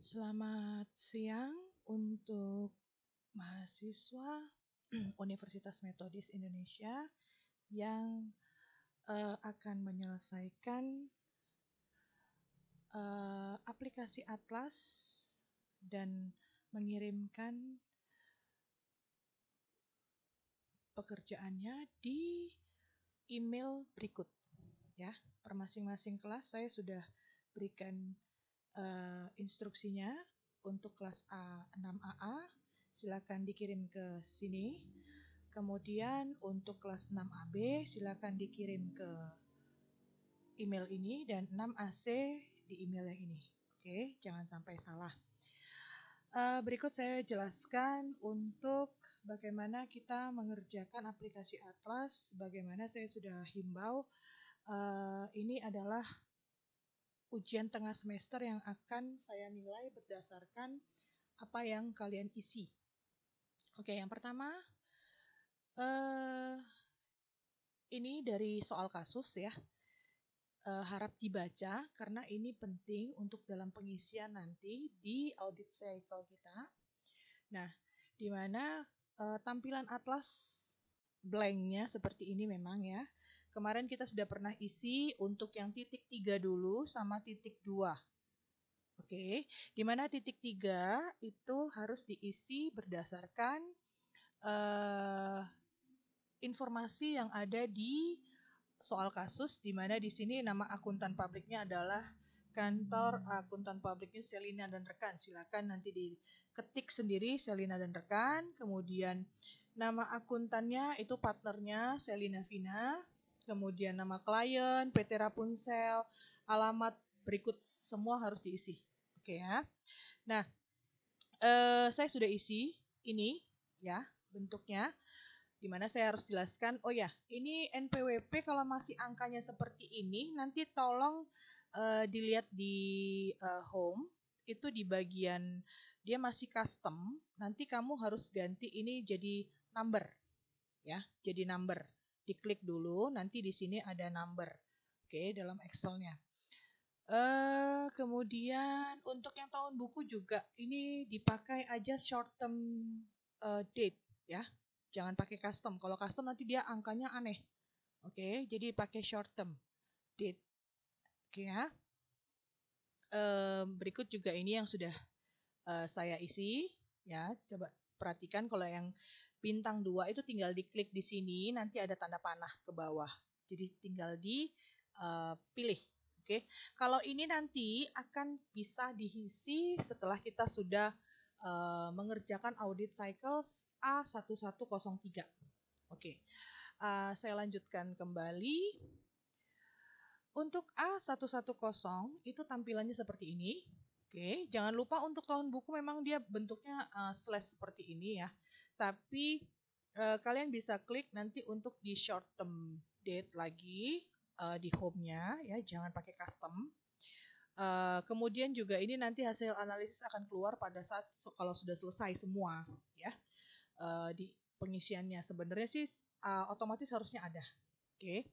Selamat siang untuk mahasiswa Universitas Metodis Indonesia yang akan menyelesaikan aplikasi Atlas dan mengirimkan pekerjaannya di email berikut. Ya, per masing-masing kelas saya sudah berikan instruksinya. Untuk kelas A6AA silakan dikirim ke sini. Kemudian untuk kelas 6AB silakan dikirim ke email ini, dan 6AC di email yang ini. Oke, jangan sampai salah. Berikut saya jelaskan untuk bagaimana kita mengerjakan aplikasi Atlas. Bagaimana saya sudah himbau, ini adalah ujian tengah semester yang akan saya nilai berdasarkan apa yang kalian isi. Oke, yang pertama, ini dari soal kasus ya. Harap dibaca karena ini penting untuk dalam pengisian nanti di audit cycle kita. Nah, di mana tampilan Atlas blanknya seperti ini memang ya. Kemarin kita sudah pernah isi untuk yang titik 3 dulu sama titik 2. Oke, di mana titik 3 itu harus diisi berdasarkan informasi yang ada di soal kasus, di mana di sini nama akuntan publiknya adalah Kantor Akuntan Publiknya Selina dan Rekan. Silakan nanti diketik sendiri Selina dan Rekan. Kemudian nama akuntannya itu partnernya Selina Vina. Kemudian nama klien PT Rapunzel, alamat berikut semua harus diisi. Oke ya. Nah, saya sudah isi ini ya bentuknya, dimana saya harus jelaskan, oh ya, ini NPWP kalau masih angkanya seperti ini, nanti tolong dilihat di home, itu di bagian dia masih custom, nanti kamu harus ganti ini jadi number, ya, jadi number. Diklik dulu, nanti di sini ada number, oke, dalam Excelnya. Kemudian untuk yang tahun buku juga ini dipakai aja short term date, ya. Jangan pakai custom. Kalau custom nanti dia angkanya aneh. Oke, jadi pakai short term date. Oke ya. Berikut juga ini yang sudah saya isi. Ya, coba perhatikan kalau yang bintang 2 itu tinggal diklik di sini, nanti ada tanda panah ke bawah. Jadi tinggal dipilih. Oke, kalau ini nanti akan bisa diisi setelah kita sudah mengerjakan audit cycles A1103. Oke, saya lanjutkan kembali. Untuk A110 itu tampilannya seperti ini. Oke, jangan lupa untuk tahun buku memang dia bentuknya slash seperti ini ya. Tapi kalian bisa klik nanti untuk di short term date lagi di home-nya ya, jangan pakai custom. Kemudian juga ini nanti hasil analisis akan keluar pada saat kalau sudah selesai semua ya. Di pengisiannya sebenarnya sih otomatis harusnya ada. Oke.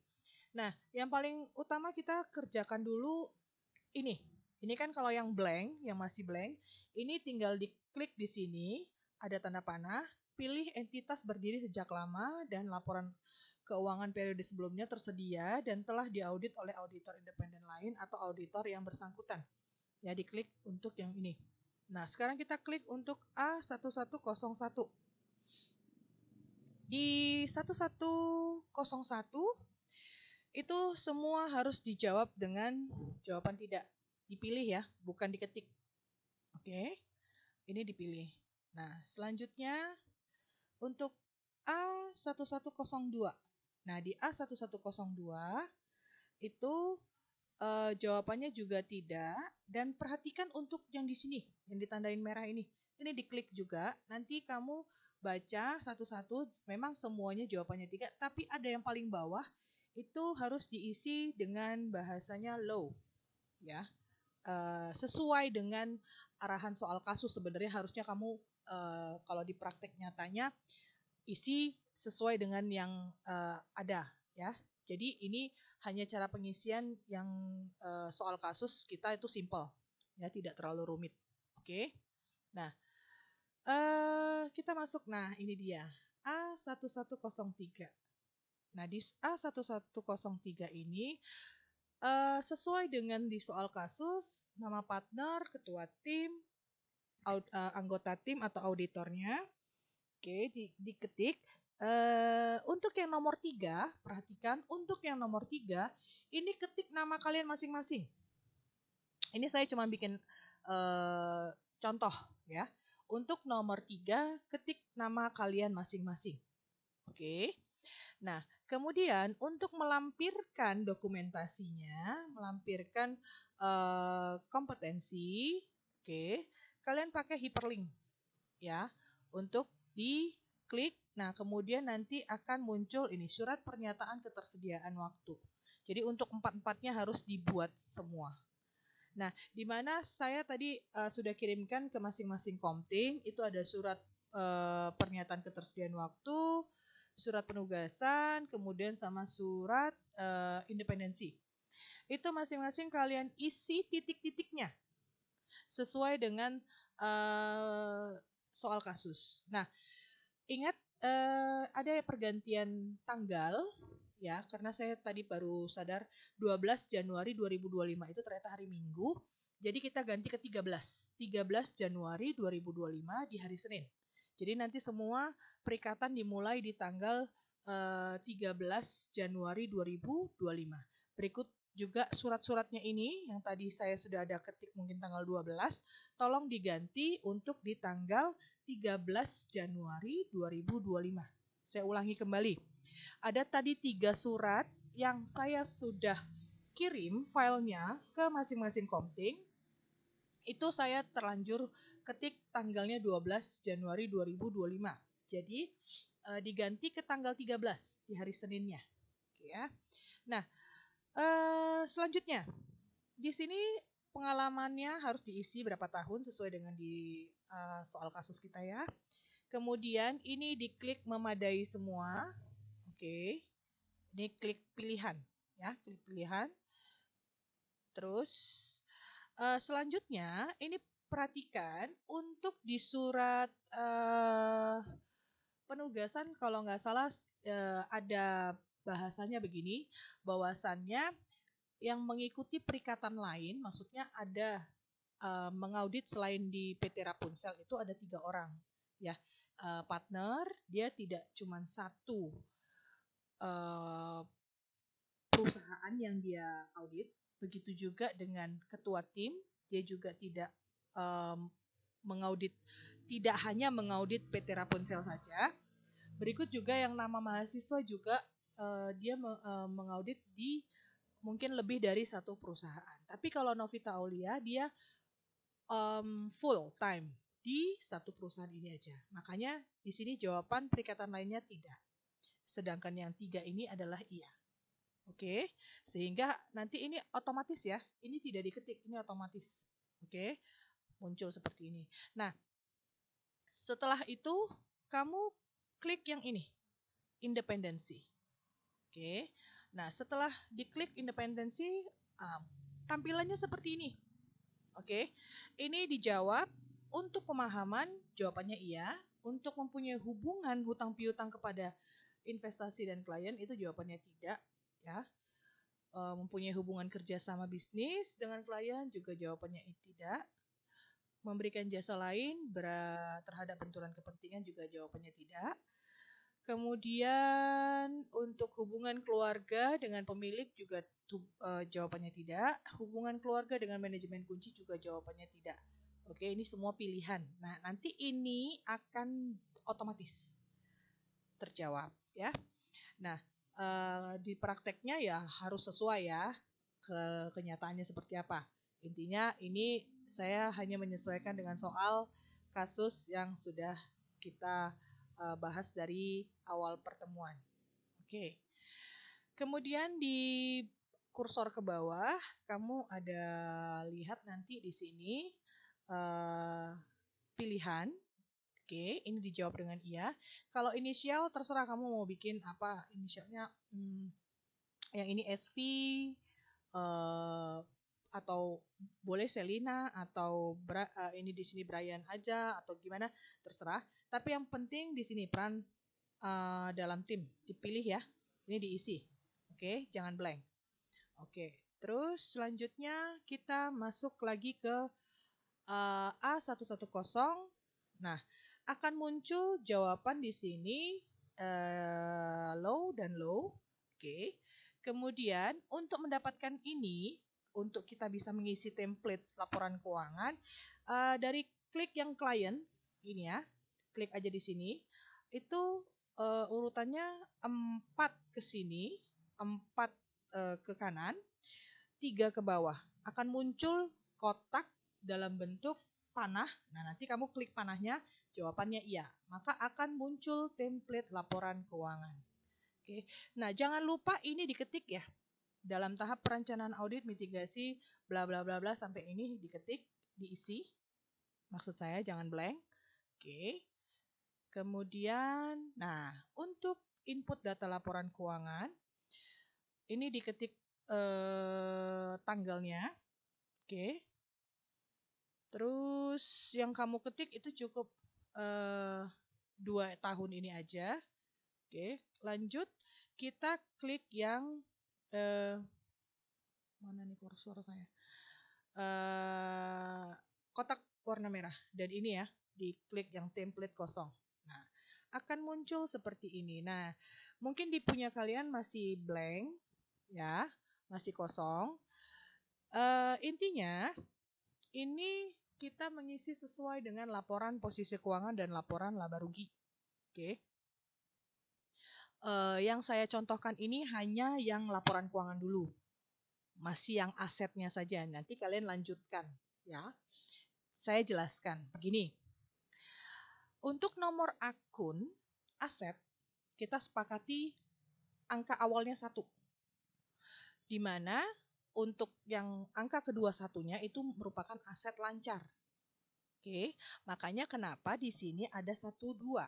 Nah, yang paling utama kita kerjakan dulu ini. Ini kan kalau yang blank, yang masih blank, ini tinggal diklik di sini, ada tanda panah, pilih entitas berdiri sejak lama dan laporan keuangan periode sebelumnya tersedia dan telah diaudit oleh auditor independen lain atau auditor yang bersangkutan. Ya, diklik untuk yang ini. Nah, sekarang kita klik untuk A1101. Di 1101 itu semua harus dijawab dengan jawaban tidak. Dipilih ya, bukan diketik. Oke, ini dipilih. Nah, selanjutnya untuk A1102. Nah, di A1102 itu jawabannya juga tidak. Dan perhatikan untuk yang di sini, yang ditandain merah ini. Ini diklik juga, nanti kamu baca satu-satu, memang semuanya jawabannya tidak, tapi ada yang paling bawah, itu harus diisi dengan bahasanya low. Ya, sesuai dengan arahan soal kasus sebenarnya harusnya kamu kalau di praktek nyatanya isi sesuai dengan yang ada ya. Jadi ini hanya cara pengisian yang soal kasus kita itu simple ya, tidak terlalu rumit. Oke. Nah, kita masuk. Nah, ini dia. A1103. Nah, di A1103 ini sesuai dengan di soal kasus, nama partner, ketua tim, anggota tim atau auditornya. Oke, diketik. Untuk yang nomor 3, perhatikan untuk yang nomor 3, ini ketik nama kalian masing-masing. Ini saya cuma bikin contoh ya. Untuk nomor 3, ketik nama kalian masing-masing. Oke. Nah, kemudian untuk melampirkan dokumentasinya, melampirkan kompetensi, oke, kalian pakai hyperlink ya untuk diklik. Nah, kemudian nanti akan muncul ini surat pernyataan ketersediaan waktu. Jadi untuk empat-empatnya harus dibuat semua. Nah, di mana saya tadi sudah kirimkan ke masing-masing komting, itu ada surat pernyataan ketersediaan waktu, surat penugasan, kemudian sama surat independensi. Itu masing-masing kalian isi titik-titiknya sesuai dengan soal kasus. Nah, ingat ada pergantian tanggal ya, karena saya tadi baru sadar 12 Januari 2025 itu ternyata hari Minggu. Jadi kita ganti ke 13 Januari 2025 di hari Senin. Jadi nanti semua perikatan dimulai di tanggal 13 Januari 2025. Berikut juga surat-suratnya ini yang tadi saya sudah ada ketik mungkin tanggal 12, tolong diganti untuk di tanggal 13 Januari 2025. Saya ulangi kembali. Ada tadi 3 surat yang saya sudah kirim filenya ke masing-masing komting. Itu saya terlanjur ketik tanggalnya 12 Januari 2025. Jadi diganti ke tanggal 13 di hari Seninnya. Oke ya. Nah, selanjutnya di sini pengalamannya harus diisi berapa tahun sesuai dengan di soal kasus kita ya. Kemudian ini diklik memadai semua. Oke. Ini klik pilihan ya, klik pilihan. Terus selanjutnya ini perhatikan untuk di surat penugasan kalau nggak salah ada bahasanya begini, bahwasannya yang mengikuti perikatan lain, maksudnya ada mengaudit selain di PT Rapunzel itu ada 3 orang ya. Partner dia tidak cuma satu perusahaan yang dia audit, begitu juga dengan ketua tim, dia juga tidak mengaudit, tidak hanya mengaudit PT Rapunzel saja. Berikut juga yang nama mahasiswa juga dia mengaudit di mungkin lebih dari satu perusahaan. Tapi kalau Novita Aulia dia full time di satu perusahaan ini aja. Makanya di sini jawaban perikatan lainnya tidak. Sedangkan yang 3 ini adalah iya. Oke, sehingga nanti ini otomatis ya. Ini tidak diketik, ini otomatis. Oke, muncul seperti ini. Nah, setelah itu kamu klik yang ini, independensi. Oke, nah setelah diklik independensi, tampilannya seperti ini. Oke, ini dijawab untuk pemahaman, jawabannya iya. Untuk mempunyai hubungan hutang piutang kepada investasi dan klien itu jawabannya tidak. Ya, mempunyai hubungan kerja sama bisnis dengan klien juga jawabannya tidak. Memberikan jasa lain terhadap benturan kepentingan juga jawabannya tidak. Kemudian untuk hubungan keluarga dengan pemilik juga jawabannya tidak. Hubungan keluarga dengan manajemen kunci juga jawabannya tidak. Oke, ini semua pilihan. Nah, nanti ini akan otomatis terjawab ya. Nah, di prakteknya ya harus sesuai ya kenyataannya seperti apa. Intinya ini saya hanya menyesuaikan dengan soal kasus yang sudah kita bahas dari awal pertemuan. Oke. Kemudian di kursor ke bawah kamu ada lihat nanti di sini pilihan. Oke, ini dijawab dengan iya. Kalau inisial terserah kamu mau bikin apa inisialnya. Yang ini SV atau boleh Selina atau ini di sini Brian aja atau gimana, terserah. Tapi yang penting di sini peran dalam tim dipilih ya. Ini diisi. Oke, jangan blank. Oke, terus selanjutnya kita masuk lagi ke A110. Nah, akan muncul jawaban di sini low dan low. Oke. Kemudian untuk mendapatkan ini, untuk kita bisa mengisi template laporan keuangan, dari klik yang klien ini ya, klik aja di sini. Itu urutannya 4 ke sini, 4 ke kanan, 3 ke bawah. Akan muncul kotak dalam bentuk panah. Nah, nanti kamu klik panahnya, jawabannya iya. Maka akan muncul template laporan keuangan. Oke. Nah, jangan lupa ini diketik ya. Dalam tahap perencanaan audit, mitigasi, bla bla bla bla sampai ini diketik, diisi. Maksud saya jangan blank. Oke. Kemudian, nah, untuk input data laporan keuangan, ini diketik tanggalnya. Oke. Terus yang kamu ketik itu cukup 2 tahun ini aja. Oke, lanjut kita klik yang mana nih kursor saya? Kotak warna merah dan ini ya, diklik yang template kosong. Nah, akan muncul seperti ini. Nah, mungkin di punya kalian masih blank ya, masih kosong. Intinya ini kita mengisi sesuai dengan laporan posisi keuangan dan laporan laba rugi. Oke. Yang saya contohkan ini hanya yang laporan keuangan dulu. Masih yang asetnya saja. Nanti kalian lanjutkan ya. Saya jelaskan begini. Untuk nomor akun aset kita sepakati angka awalnya 1. Di mana untuk yang angka kedua satunya itu merupakan aset lancar. Oke, makanya kenapa di sini ada 1, 2.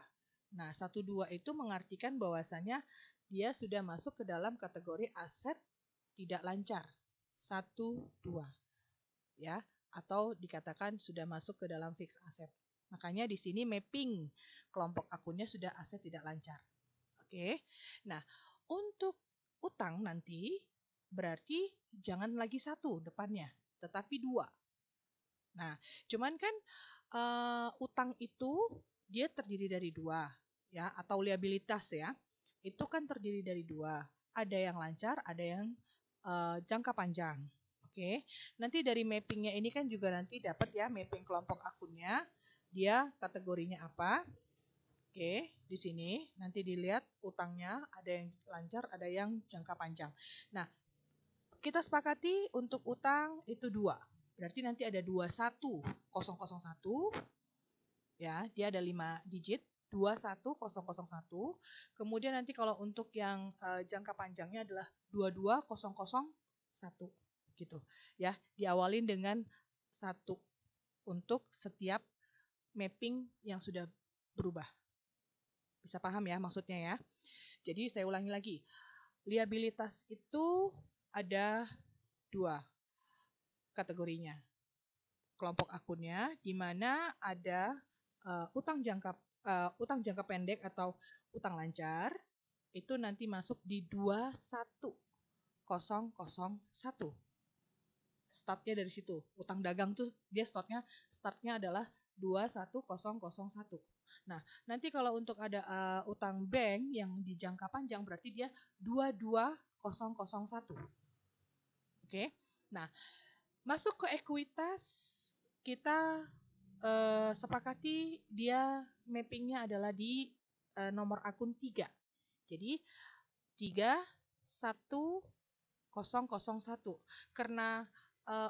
Nah, 1, 2 itu mengartikan bahwasanya dia sudah masuk ke dalam kategori aset tidak lancar. 1, 2. Ya, atau dikatakan sudah masuk ke dalam fixed asset. Makanya di sini mapping kelompok akunnya sudah aset tidak lancar. Oke. Nah, untuk utang nanti berarti jangan lagi 1 depannya, tetapi 2. Nah, cuman kan utang itu dia terdiri dari 2 ya, atau liabilitas ya. Itu kan terdiri dari 2. Ada yang lancar, ada yang jangka panjang. Oke. Nanti dari mappingnya ini kan juga nanti dapat ya mapping kelompok akunnya. Dia kategorinya apa? Oke, di sini nanti dilihat utangnya ada yang lancar, ada yang jangka panjang. Nah, kita sepakati untuk utang itu 2. Berarti nanti ada 21001 ya, dia ada 5 digit 21001. Kemudian nanti kalau untuk yang jangka panjangnya adalah 22001 gitu ya, diawalin dengan 1 untuk setiap mapping yang sudah berubah. Bisa paham ya maksudnya ya. Jadi saya ulangi lagi. Liabilitas itu ada 2 kategorinya. Kelompok akunnya di mana ada utang jangka pendek atau utang lancar itu nanti masuk di 21001. Startnya dari situ. Utang dagang tuh dia startnya adalah 21001. Nah, nanti kalau untuk ada utang bank yang di jangka panjang berarti dia 22001. Oke. Nah, masuk ke ekuitas kita sepakati dia mappingnya adalah di nomor akun 3. Jadi 31001. Karena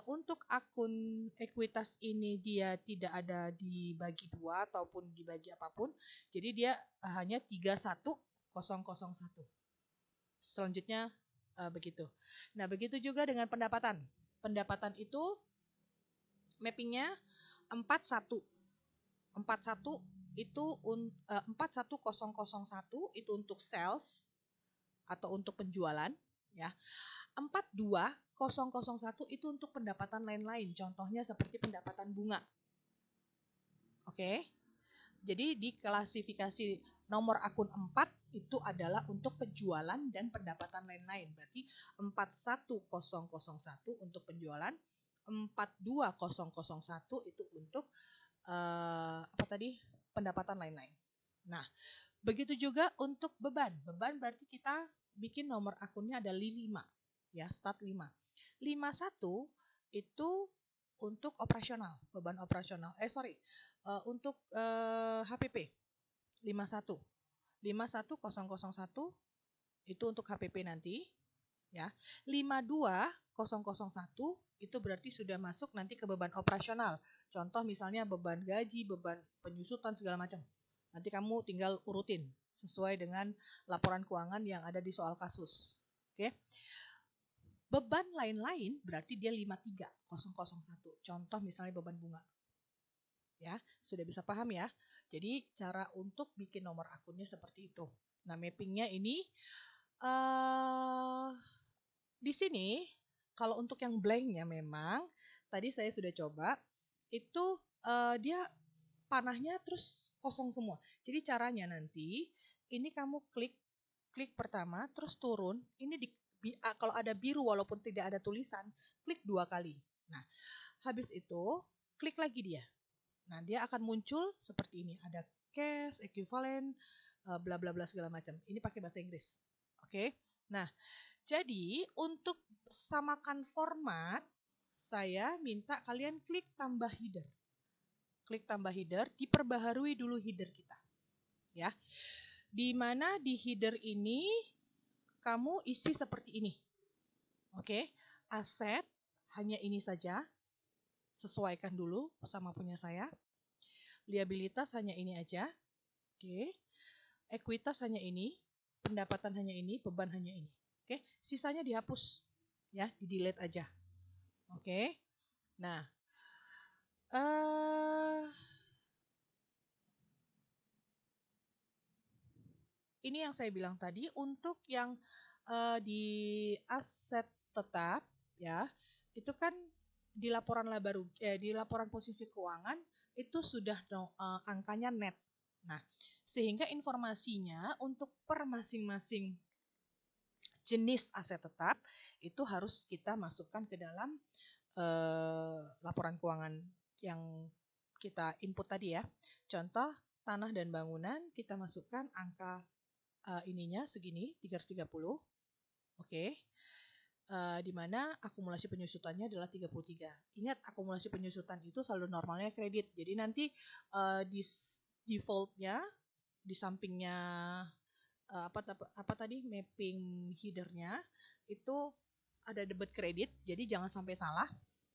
untuk akun ekuitas ini dia tidak ada dibagi 2 ataupun dibagi apapun, jadi dia hanya 31001. Selanjutnya begitu. Nah, begitu juga dengan pendapatan. Pendapatan itu mappingnya 41. 41 itu 41001 itu untuk sales atau untuk penjualan ya. 42 001 itu untuk pendapatan lain-lain, contohnya seperti pendapatan bunga. Oke. Jadi di klasifikasi nomor akun 4 itu adalah untuk penjualan dan pendapatan lain-lain. Berarti 41001 untuk penjualan, 42001 itu untuk apa tadi? Pendapatan lain-lain. Nah, begitu juga untuk beban. Beban berarti kita bikin nomor akunnya ada 5, ya, start 5. 51 itu untuk operasional, beban operasional. Untuk HPP 51. 51001 itu untuk HPP nanti, ya. 52001 itu berarti sudah masuk nanti ke beban operasional. Contoh misalnya beban gaji, beban penyusutan segala macam. Nanti kamu tinggal urutin sesuai dengan laporan keuangan yang ada di soal kasus. Oke. Beban lain-lain berarti dia 53001. Contoh misalnya beban bunga. Ya, sudah bisa paham ya. Jadi cara untuk bikin nomor akunnya seperti itu. Nah, mappingnya ini di sini kalau untuk yang blanknya memang tadi saya sudah coba itu dia panahnya terus kosong semua. Jadi caranya nanti ini kamu klik pertama terus turun. Ini kalau ada biru walaupun tidak ada tulisan, klik 2 kali. Nah, habis itu klik lagi dia. Nah, dia akan muncul seperti ini. Ada cash, equivalent, bla bla bla segala macam. Ini pakai bahasa Inggris. Oke. Nah, jadi untuk samakan format, saya minta kalian klik tambah header. Klik tambah header, diperbaharui dulu header kita. Ya. Di mana di header ini kamu isi seperti ini. Oke. Aset hanya ini saja. Sesuaikan dulu sama punya saya. Liabilitas hanya ini aja. Oke. Ekuitas hanya ini. Pendapatan hanya ini. Beban hanya ini. Oke. Sisanya dihapus. Ya, di-delete aja. Oke. Nah. Ini yang saya bilang tadi. Untuk yang di aset tetap. Ya. Itu kan di laporan laba rugi, di laporan posisi keuangan itu sudah angkanya net. Nah, sehingga informasinya untuk per masing-masing jenis aset tetap itu harus kita masukkan ke dalam laporan keuangan yang kita input tadi ya. Contoh tanah dan bangunan kita masukkan angka ininya segini 330. Oke. Di mana akumulasi penyusutannya adalah 33. Ingat, akumulasi penyusutan itu saldo normalnya kredit. Jadi nanti di defaultnya di sampingnya apa tadi mapping headernya itu ada debit kredit. Jadi jangan sampai salah.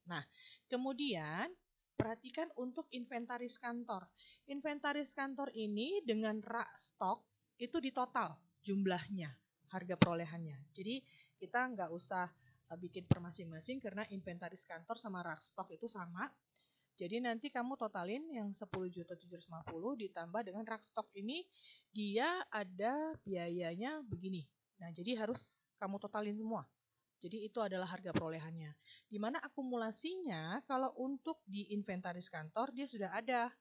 Nah, kemudian perhatikan untuk inventaris kantor. Inventaris kantor ini dengan rak stok itu di total jumlahnya, harga perolehannya. Jadi kita nggak usah bikin per masing-masing karena inventaris kantor sama rak stok itu sama. Jadi nanti kamu totalin yang 10.750 ditambah dengan rak stok ini dia ada biayanya begini. Nah, jadi harus kamu totalin semua. Jadi itu adalah harga perolehannya. Di mana akumulasinya kalau untuk di inventaris kantor dia sudah ada.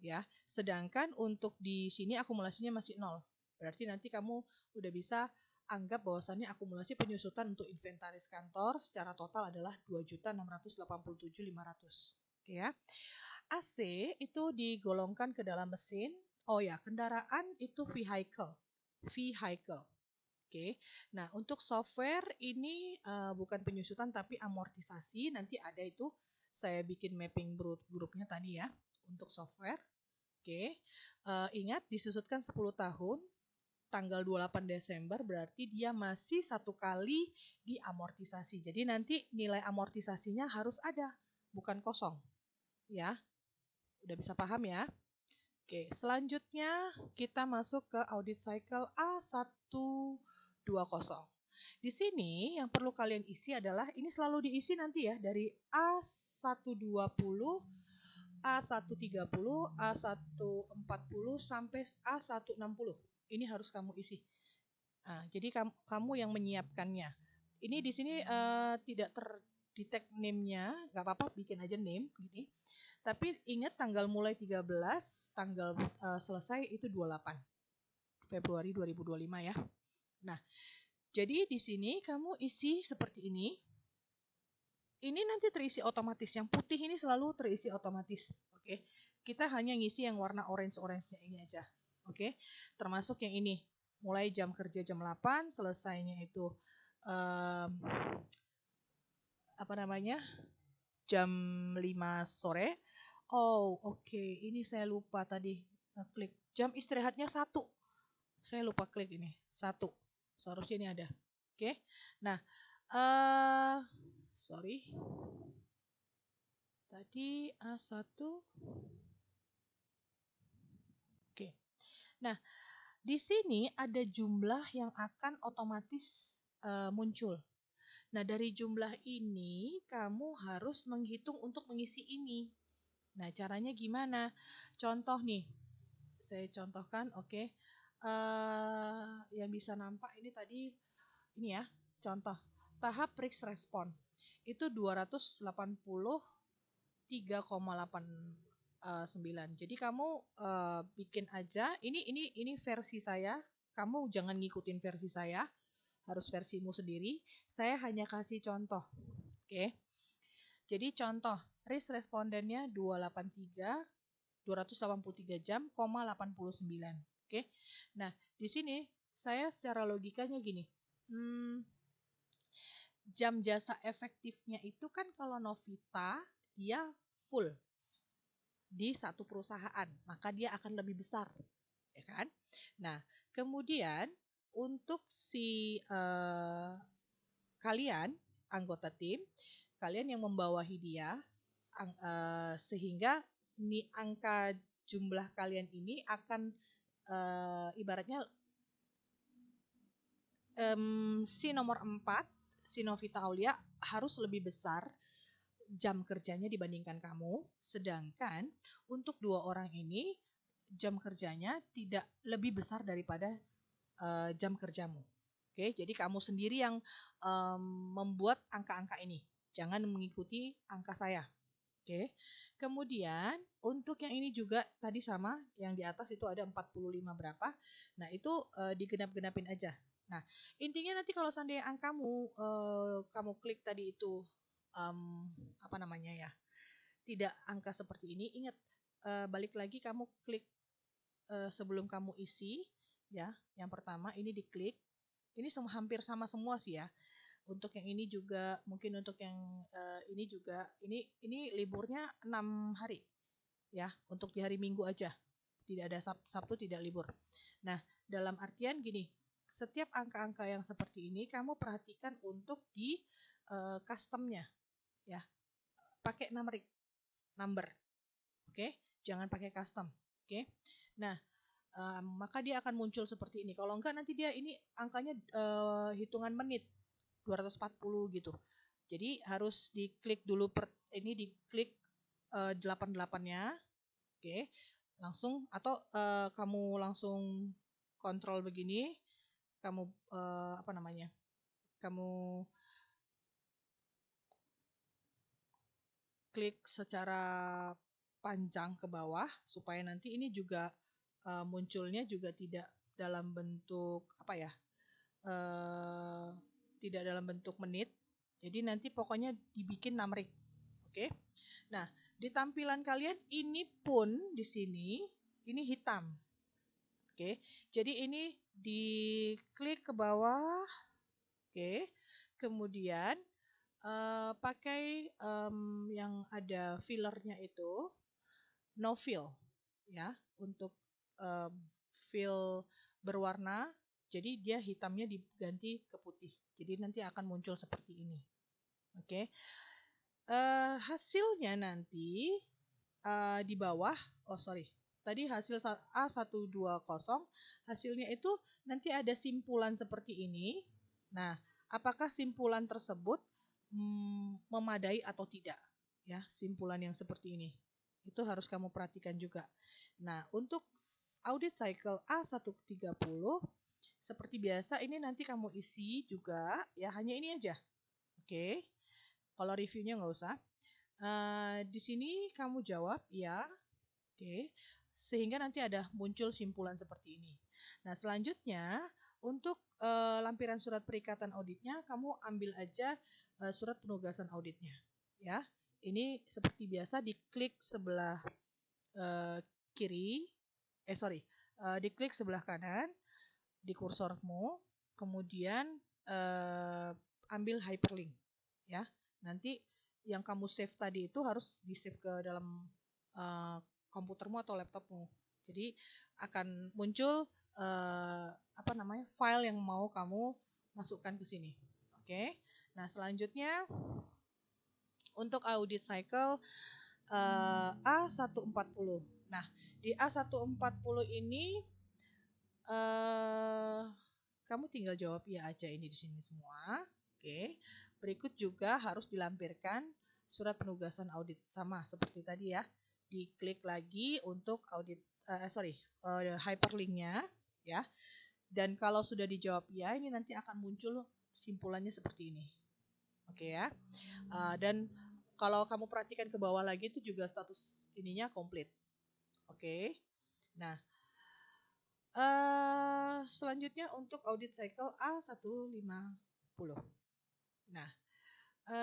Ya, sedangkan untuk di sini akumulasinya masih 0. Berarti nanti kamu udah bisa anggap bahwasannya akumulasi penyusutan untuk inventaris kantor secara total adalah 2.687.500. Oke ya. AC itu digolongkan ke dalam mesin. Oh ya, kendaraan itu vehicle. Oke. Nah, untuk software ini bukan penyusutan tapi amortisasi. Nanti ada itu saya bikin mapping grupnya tadi ya untuk software. Oke. Ingat disusutkan 10 tahun. Tanggal 28 Desember berarti dia masih 1 kali diamortisasi. Jadi nanti nilai amortisasinya harus ada, bukan kosong. Ya, udah bisa paham ya? Oke, selanjutnya kita masuk ke audit cycle A120. Di sini yang perlu kalian isi adalah, ini selalu diisi nanti ya, dari A120, A130, A140, sampai A160. Ini harus kamu isi. Nah, jadi kamu yang menyiapkannya. Ini di sini tidak terdetek name-nya, nggak apa-apa, bikin aja name gini. Tapi ingat tanggal mulai 13, tanggal selesai itu 28 Februari 2025 ya. Nah, jadi di sini kamu isi seperti ini. Ini nanti terisi otomatis. Yang putih ini selalu terisi otomatis. Oke. Kita hanya ngisi yang warna orange-orange-nya ini aja. Oke. Termasuk yang ini. Mulai jam kerja jam 8, selesainya itu apa namanya? Jam 5 sore. Oh, oke. Ini saya lupa tadi klik. Jam istirahatnya 1. Saya lupa klik ini. 1. Seharusnya ini ada. Oke. Nah, sorry. Tadi A1. Oke. Nah, di sini ada jumlah yang akan otomatis muncul. Nah, dari jumlah ini kamu harus menghitung untuk mengisi ini. Nah, caranya gimana? Contoh nih. Saya contohkan, oke. Yang bisa nampak ini tadi ini ya, contoh. Tahap risk respon. Itu 283,89. Jadi kamu bikin aja. Ini versi saya. Kamu jangan ngikutin versi saya. Harus versimu sendiri. Saya hanya kasih contoh. Oke. Jadi contoh risk respondennya 283 jam, 89. Oke. Nah, di sini saya secara logikanya gini. Jam jasa efektifnya itu kan kalau Novita dia full di satu perusahaan, maka dia akan lebih besar, ya kan? Nah, kemudian untuk si kalian anggota tim, kalian yang membawahi dia, sehingga angka jumlah kalian ini akan ibaratnya si nomor 4, si Novita Aulia harus lebih besar jam kerjanya dibandingkan kamu, sedangkan untuk 2 orang ini jam kerjanya tidak lebih besar daripada jam kerjamu. Oke, jadi kamu sendiri yang membuat angka-angka ini. Jangan mengikuti angka saya. Oke. Kemudian untuk yang ini juga tadi sama, yang di atas itu ada 45 berapa. Nah, itu digenap-genapin aja. Nah, intinya nanti kalau seandainya angkamu kamu klik tadi itu apa namanya ya, tidak angka seperti ini, ingat balik lagi kamu klik sebelum kamu isi ya. Yang pertama ini diklik, ini hampir sama semua sih ya. Untuk yang ini juga, mungkin untuk yang ini juga, ini liburnya 6 hari ya, untuk di hari Minggu aja, tidak ada Sabtu tidak libur. Nah, dalam artian gini, setiap angka-angka yang seperti ini kamu perhatikan untuk di customnya ya, pakai number, oke? Jangan pakai custom, oke? Nah, maka dia akan muncul seperti ini. Kalau enggak nanti dia ini angkanya hitungan menit 240 gitu. Jadi harus diklik dulu ini diklik 88-nya. Oke. Langsung atau kamu langsung kontrol begini, kamu apa namanya? Kamu klik secara panjang ke bawah supaya nanti ini juga munculnya juga tidak dalam bentuk apa ya? Tidak dalam bentuk menit. Jadi nanti pokoknya dibikin numeric. Oke. Nah, di tampilan kalian ini pun di sini ini hitam. Oke. Jadi ini diklik ke bawah. Oke. Kemudian pakai yang ada fillernya itu no fill ya, untuk fill berwarna. Jadi dia hitamnya diganti ke putih. Jadi nanti akan muncul seperti ini. Oke. Hasilnya nanti di bawah, oh sorry, tadi hasil A120, hasilnya itu nanti ada simpulan seperti ini. Nah, apakah simpulan tersebut memadai atau tidak? Ya, simpulan yang seperti ini. Itu harus kamu perhatikan juga. Nah, untuk audit cycle A130, seperti biasa ini nanti kamu isi juga ya, hanya ini aja. Oke. Kalau reviewnya nggak usah. Di sini kamu jawab ya. Oke. Sehingga nanti ada muncul simpulan seperti ini. Nah, selanjutnya untuk lampiran surat perikatan auditnya kamu ambil aja surat penugasan auditnya ya. Ini seperti biasa diklik sebelah kiri, diklik sebelah kanan di kursormu, kemudian ambil hyperlink ya. Nanti yang kamu save tadi itu harus di save ke dalam komputermu atau laptopmu. Jadi akan muncul file yang mau kamu masukkan ke sini. Oke. Nah, selanjutnya untuk audit cycle A140. Nah, di A140 ini kamu tinggal jawab ya aja ini di sini semua. Oke. Berikut juga harus dilampirkan surat penugasan audit, sama seperti tadi ya. Diklik lagi untuk audit hyperlinknya ya. Dan kalau sudah dijawab ya, ini nanti akan muncul simpulannya seperti ini. Oke ya. Dan kalau kamu perhatikan ke bawah lagi itu juga status ininya komplit. Oke. Nah, selanjutnya untuk audit cycle A150. Nah,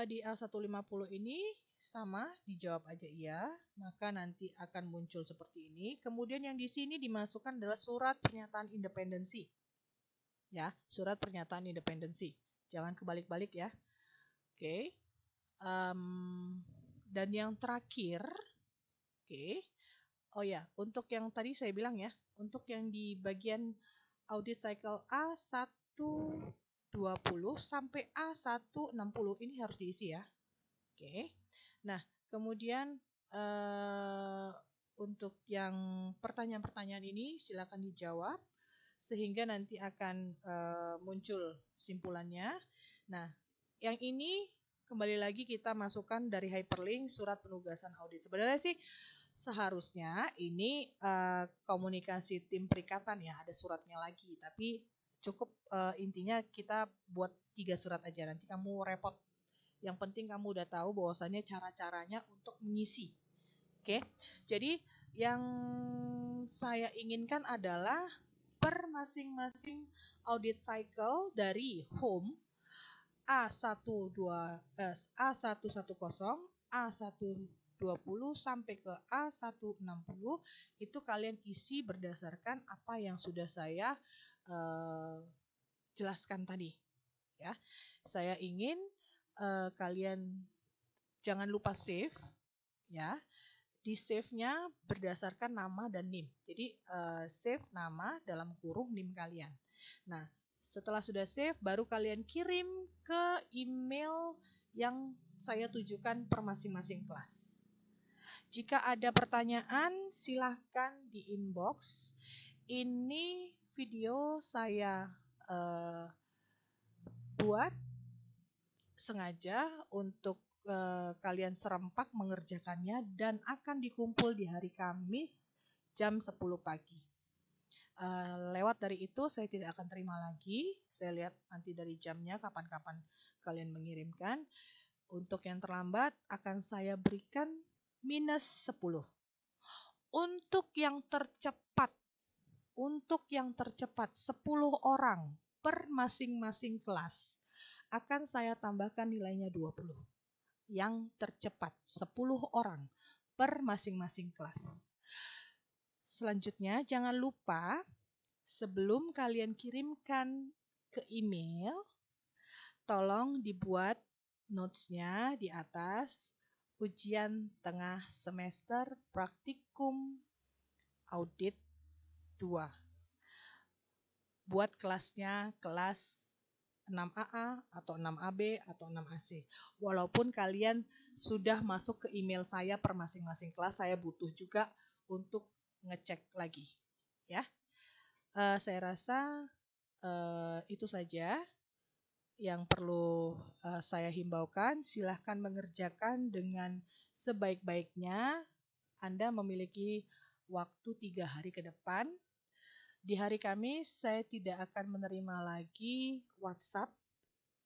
di A150 ini sama, dijawab aja iya, maka nanti akan muncul seperti ini. Kemudian yang di sini dimasukkan adalah surat pernyataan independensi. Ya, surat pernyataan independensi. Jangan kebalik-balik ya. Oke. Dan yang terakhir, oke. Oh ya, untuk yang tadi saya bilang ya, untuk yang di bagian audit cycle A120 sampai A160 ini harus diisi ya. Oke. Nah, kemudian untuk yang pertanyaan-pertanyaan ini silakan dijawab sehingga nanti akan muncul simpulannya. Nah, yang ini kembali lagi kita masukkan dari hyperlink surat penugasan audit. Sebenarnya sih seharusnya ini komunikasi tim perikatan ya, ada suratnya lagi. Tapi cukup intinya kita buat 3 surat aja, nanti kamu repot. Yang penting kamu udah tahu bahwasannya cara-caranya untuk mengisi. Oke, jadi yang saya inginkan adalah per masing-masing audit cycle dari home A110, A120 sampai ke A160 itu kalian isi berdasarkan apa yang sudah saya jelaskan tadi ya. Saya ingin kalian jangan lupa save ya. Di save-nya berdasarkan nama dan NIM. Jadi save nama dalam kurung NIM kalian. Nah, setelah sudah save, baru kalian kirim ke email yang saya tujukan per masing-masing kelas. Jika ada pertanyaan, silahkan di inbox. Ini video saya buat sengaja untuk kalian serempak mengerjakannya dan akan dikumpul di hari Kamis jam 10 pagi. Lewat dari itu saya tidak akan terima lagi. Saya lihat nanti dari jamnya kapan-kapan kalian mengirimkan. Untuk yang terlambat akan saya berikan minus 10. Untuk yang tercepat 10 orang per masing-masing kelas akan saya tambahkan nilainya 20. Yang tercepat 10 orang per masing-masing kelas. Selanjutnya jangan lupa sebelum kalian kirimkan ke email, tolong dibuat notes-nya di atas ujian tengah semester praktikum audit 2. Buat kelasnya kelas 6AA atau 6AB atau 6AC. Walaupun kalian sudah masuk ke email saya per masing-masing kelas, saya butuh juga untuk ngecek lagi. Ya, saya rasa itu saja yang perlu saya himbaukan. Silahkan mengerjakan dengan sebaik-baiknya. Anda memiliki waktu 3 hari ke depan. Di hari Kamis saya tidak akan menerima lagi WhatsApp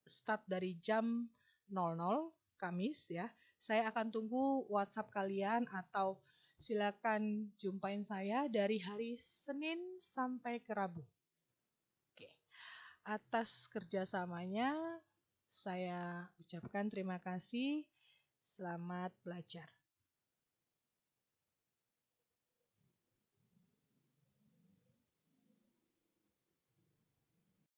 start dari jam 00 Kamis ya. Saya akan tunggu WhatsApp kalian atau silakan jumpain saya dari hari Senin sampai ke Rabu. Oke. Atas kerjasamanya saya ucapkan terima kasih. Selamat belajar.